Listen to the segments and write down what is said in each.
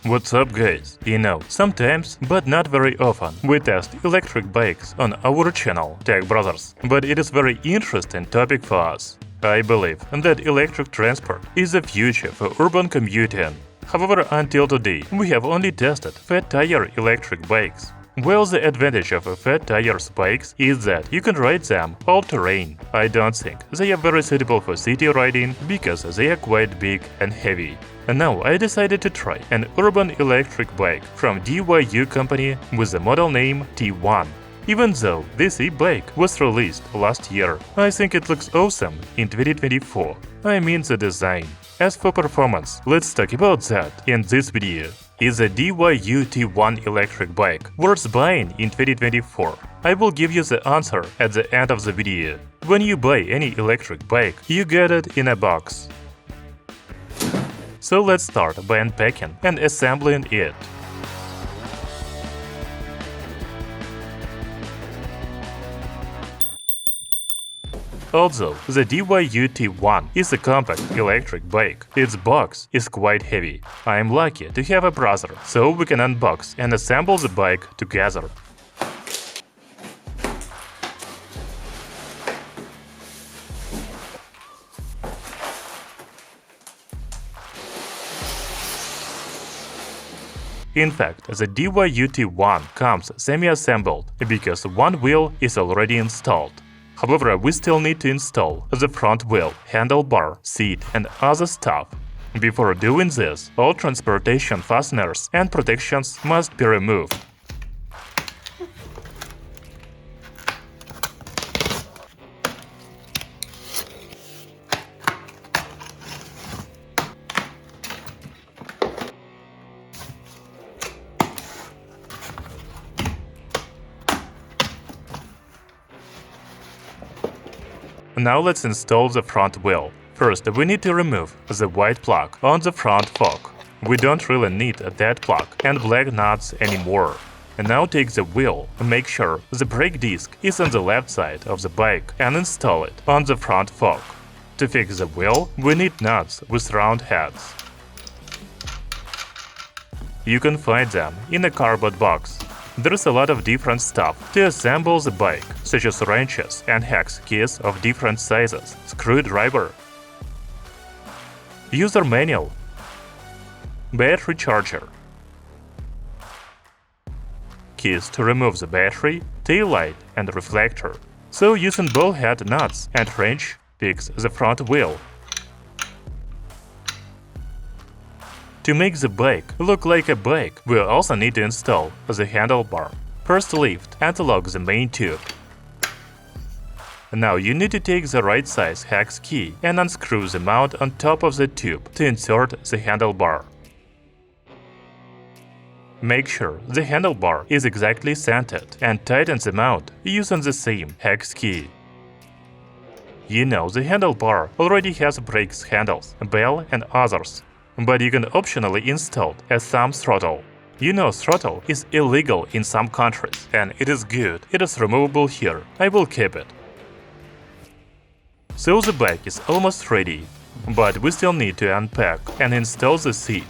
What's up guys? Sometimes, but not very often, we test electric bikes on our channel, Tech Brothers. But it is very interesting topic for us. I believe that electric transport is the future for urban commuting. However, until today, we have only tested fat tire electric bikes. Well, the advantage of fat tires bikes is that you can ride them all terrain. I don't think they are very suitable for city riding because they are quite big and heavy. And now I decided to try an urban electric bike from DYU company with the model name T1. Even though this e-bike was released last year, I think it looks awesome in 2024. I mean the design. As for performance, let's talk about that in this video. Is a DYU T1 electric bike worth buying in 2024? I will give you the answer at the end of the video. When you buy any electric bike, you get it in a box. So let's start by unpacking and assembling it. Although the DYU T1 is a compact electric bike, its box is quite heavy. I am lucky to have a brother, so we can unbox and assemble the bike together. In fact, the DYU T1 comes semi-assembled because one wheel is already installed. However, we still need to install the front wheel, handlebar, seat, and other stuff. Before doing this, all transportation fasteners and protections must be removed. Now let's install the front wheel. First, we need to remove the white plug on the front fork. We don't really need that plug and black nuts anymore. And now take the wheel, make sure the brake disc is on the left side of the bike and install it on the front fork. To fix the wheel, we need nuts with round heads. You can find them in a cardboard box. There's a lot of different stuff to assemble the bike, such as wrenches and hex keys of different sizes, screwdriver, user manual, battery charger, keys to remove the battery, taillight and reflector. So using ball head nuts and wrench, fix the front wheel. To make the bike look like a bike, we also need to install the handlebar. First lift and lock the main tube. Now you need to take the right size hex key and unscrew the mount on top of the tube to insert the handlebar. Make sure the handlebar is exactly centered and tighten the mount using the same hex key. The handlebar already has brakes handles, bell and others. But you can optionally install a thumb throttle. Throttle is illegal in some countries, and it is good. It is removable here. I will keep it. So the bike is almost ready, but we still need to unpack and install the seat.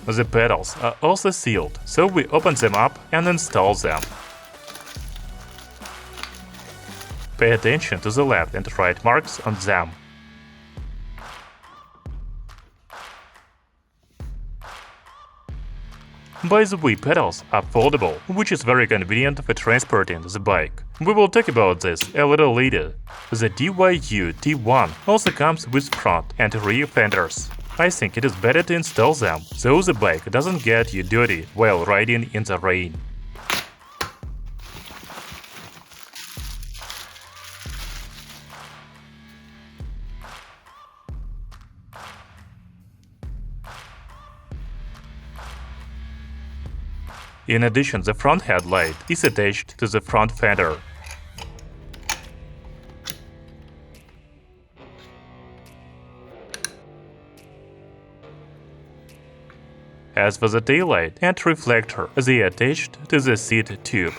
The pedals are also sealed, so we open them up and install them. Pay attention to the left and right marks on them. By the way, pedals are foldable, which is very convenient for transporting the bike. We will talk about this a little later. The DYU T1 also comes with front and rear fenders. I think it is better to install them, so the bike doesn't get you dirty while riding in the rain. In addition, the front headlight is attached to the front fender. As for the taillight and reflector, they are attached to the seat tube.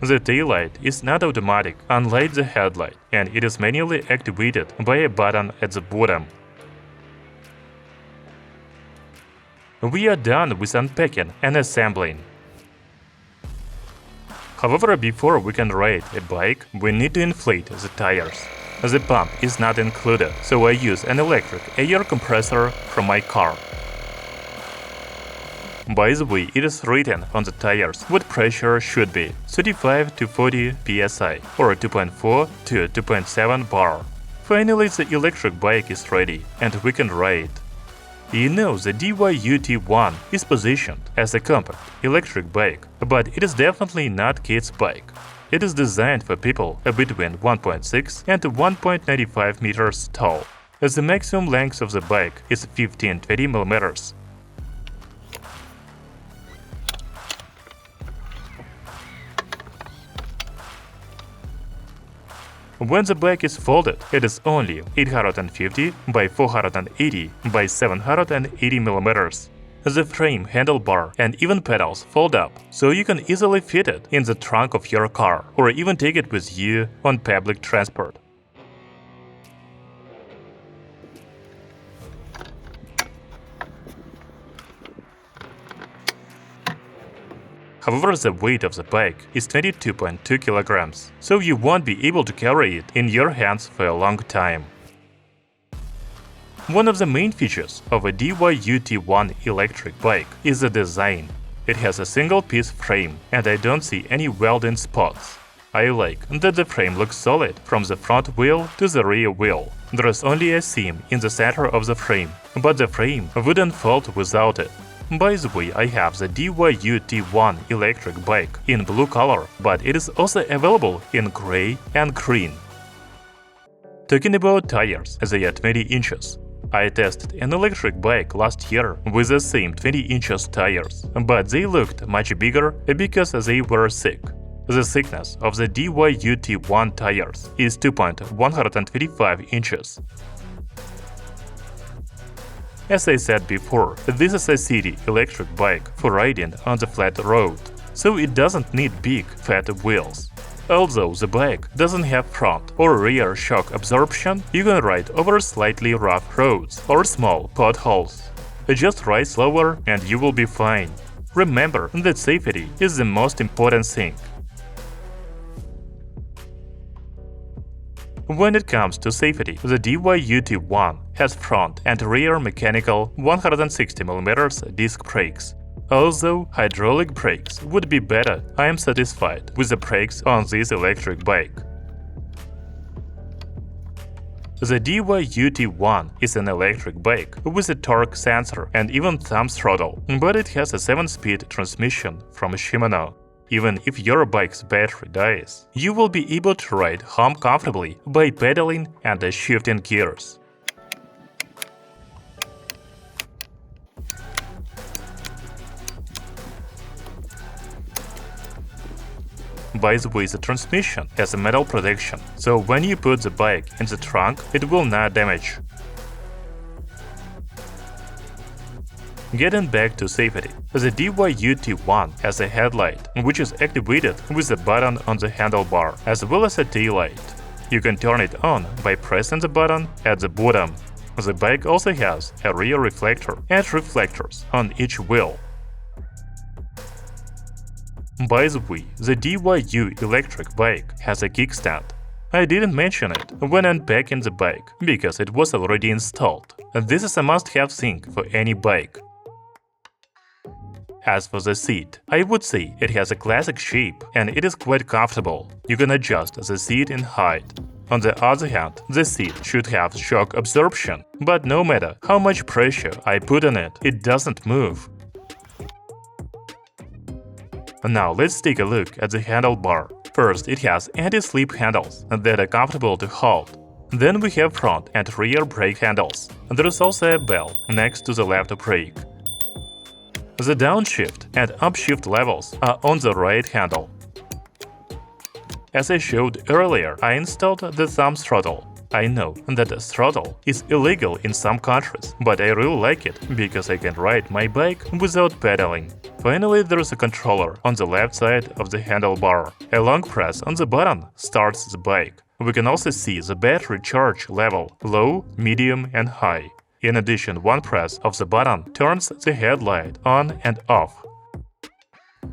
The taillight is not automatic, unlike the headlight, and it is manually activated by a button at the bottom. We are done with unpacking and assembling. However, before we can ride a bike, we need to inflate the tires. The pump is not included, so I use an electric air compressor from my car. By the way, it is written on the tires what pressure should be: 35 to 40 psi or 2.4 to 2.7 bar. Finally, the electric bike is ready and we can ride. You know, the DYU T1 is positioned as a compact electric bike, but it is definitely not kids' bike. It is designed for people between 1.6 and 1.95 meters tall. The maximum length of the bike is 15-20 millimeters. When the bike is folded, it is only 850 by 480 by 780 millimeters. The frame, handlebar, and even pedals fold up, so you can easily fit it in the trunk of your car or even take it with you on public transport. However, the weight of the bike is 22.2 kilograms, so you won't be able to carry it in your hands for a long time. One of the main features of a DYU T1 electric bike is the design. It has a single-piece frame, and I don't see any welding spots. I like that the frame looks solid from the front wheel to the rear wheel. There is only a seam in the center of the frame, but the frame wouldn't fold without it. By the way, I have the DYU T1 electric bike in blue color, but it is also available in gray and green. Talking about tires, they are 20 inches. I tested an electric bike last year with the same 20 inches tires, but they looked much bigger because they were thick. The thickness of the DYU T1 tires is 2.125 inches. As I said before, this is a city electric bike for riding on the flat road, so it doesn't need big, fat wheels. Although the bike doesn't have front or rear shock absorption, you can ride over slightly rough roads or small potholes. Just ride slower and you will be fine. Remember that safety is the most important thing. When it comes to safety, the DYU T1 has front and rear mechanical 160mm disc brakes. Although hydraulic brakes would be better, I am satisfied with the brakes on this electric bike. The DYU T1 is an electric bike with a torque sensor and even thumb throttle, but it has a 7-speed transmission from Shimano. Even if your bike's battery dies, you will be able to ride home comfortably by pedaling and shifting gears. By the way, the transmission has a metal protection, so when you put the bike in the trunk, it will not damage. Getting back to safety, the DYU T1 has a headlight, which is activated with a button on the handlebar, as well as a taillight. You can turn it on by pressing the button at the bottom. The bike also has a rear reflector and reflectors on each wheel. By the way, the DYU electric bike has a kickstand. I didn't mention it when unpacking the bike, because it was already installed. This is a must-have thing for any bike. As for the seat, I would say it has a classic shape and it is quite comfortable. You can adjust the seat in height. On the other hand, the seat should have shock absorption, but no matter how much pressure I put on it, it doesn't move. Now let's take a look at the handlebar. First, it has anti-slip handles that are comfortable to hold. Then we have front and rear brake handles. There is also a bell next to the left brake. The downshift and upshift levels are on the right handle. As I showed earlier, I installed the thumb throttle. I know that throttle is illegal in some countries, but I really like it because I can ride my bike without pedaling. Finally, there is a controller on the left side of the handlebar. A long press on the button starts the bike. We can also see the battery charge level, low, medium and high. In addition, one press of the button turns the headlight on and off.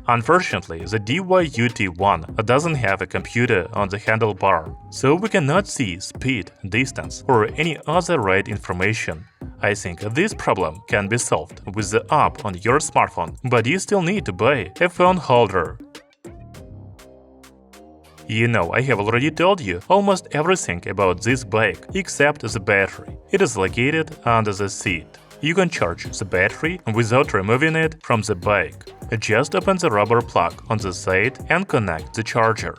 Unfortunately, the DYU T1 doesn't have a computer on the handlebar, so we cannot see speed, distance, or any other ride information. I think this problem can be solved with the app on your smartphone, but you still need to buy a phone holder. You know, I have already told you almost everything about this bike except the battery. It is located under the seat. You can charge the battery without removing it from the bike. Just open the rubber plug on the side and connect the charger.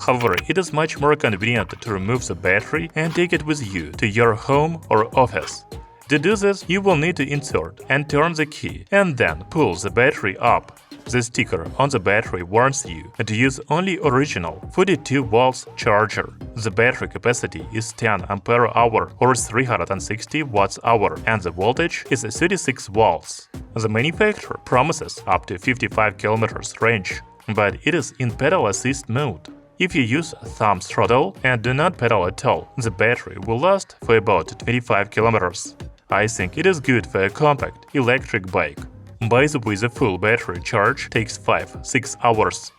However, it is much more convenient to remove the battery and take it with you to your home or office. To do this, you will need to insert and turn the key and then pull the battery up. The sticker on the battery warns you to use only original 42 volts charger. The battery capacity is 10 ampere-hour or 360 watts-hour and the voltage is 36 volts. The manufacturer promises up to 55 km range, but it is in pedal assist mode. If you use thumb throttle and do not pedal at all, the battery will last for about 25 km. I think it is good for a compact electric bike. By the way, the full battery charge takes 5-6 hours.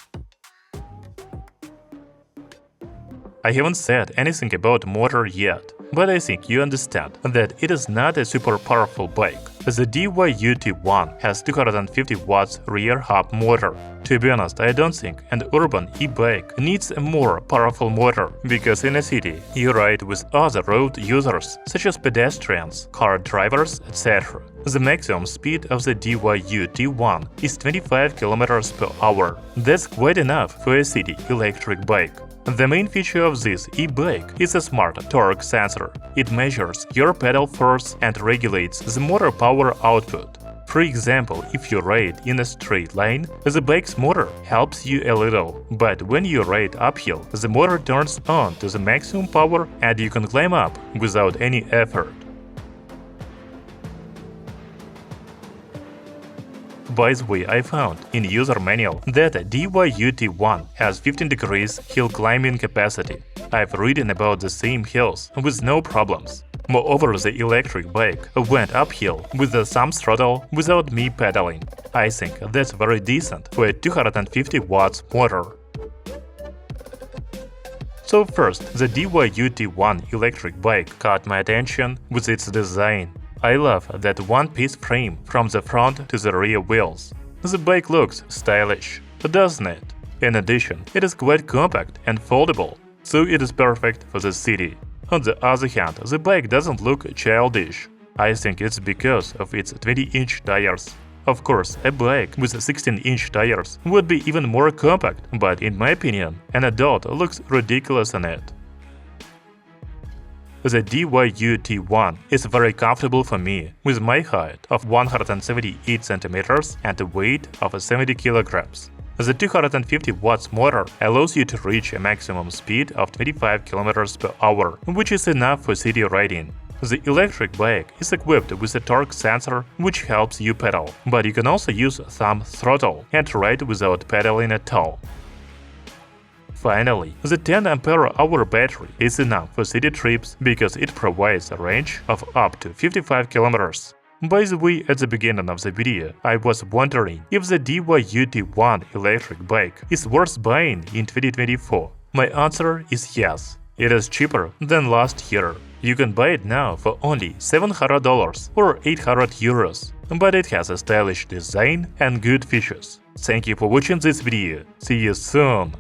I haven't said anything about motor yet, but I think you understand that it is not a super powerful bike. The DYU T1 has 250 watts rear hub motor. To be honest, I don't think an urban e-bike needs a more powerful motor, because in a city you ride with other road users, such as pedestrians, car drivers, etc. The maximum speed of the DYU T1 is 25 km per hour. That's quite enough for a city electric bike. The main feature of this e-bike is a smart torque sensor. It measures your pedal force and regulates the motor power output. For example, if you ride in a straight line, the bike's motor helps you a little, but when you ride uphill, the motor turns on to the maximum power and you can climb up without any effort. By the way, I found in user manual that DYU T1 has 15 degrees hill climbing capacity. I've ridden about the same hills with no problems. Moreover, the electric bike went uphill with the thumb throttle without me pedaling. I think that's very decent for a 250 watts motor. So first, the DYU T1 electric bike caught my attention with its design. I love that one-piece frame from the front to the rear wheels. The bike looks stylish, doesn't it? In addition, it is quite compact and foldable, so it is perfect for the city. On the other hand, the bike doesn't look childish. I think it's because of its 20-inch tires. Of course, a bike with 16-inch tires would be even more compact, but in my opinion, an adult looks ridiculous in it. The DYU T1 is very comfortable for me, with my height of 178 cm and a weight of 70 kg. The 250 watts motor allows you to reach a maximum speed of 25 km per hour, which is enough for city riding. The electric bike is equipped with a torque sensor which helps you pedal, but you can also use thumb throttle and ride without pedaling at all. Finally, the 10 ampere-hour battery is enough for city trips because it provides a range of up to 55 km. By the way, at the beginning of the video, I was wondering if the DYU T1 electric bike is worth buying in 2024. My answer is yes. It is cheaper than last year. You can buy it now for only $700 or 800 euros, but it has a stylish design and good features. Thank you for watching this video. See you soon!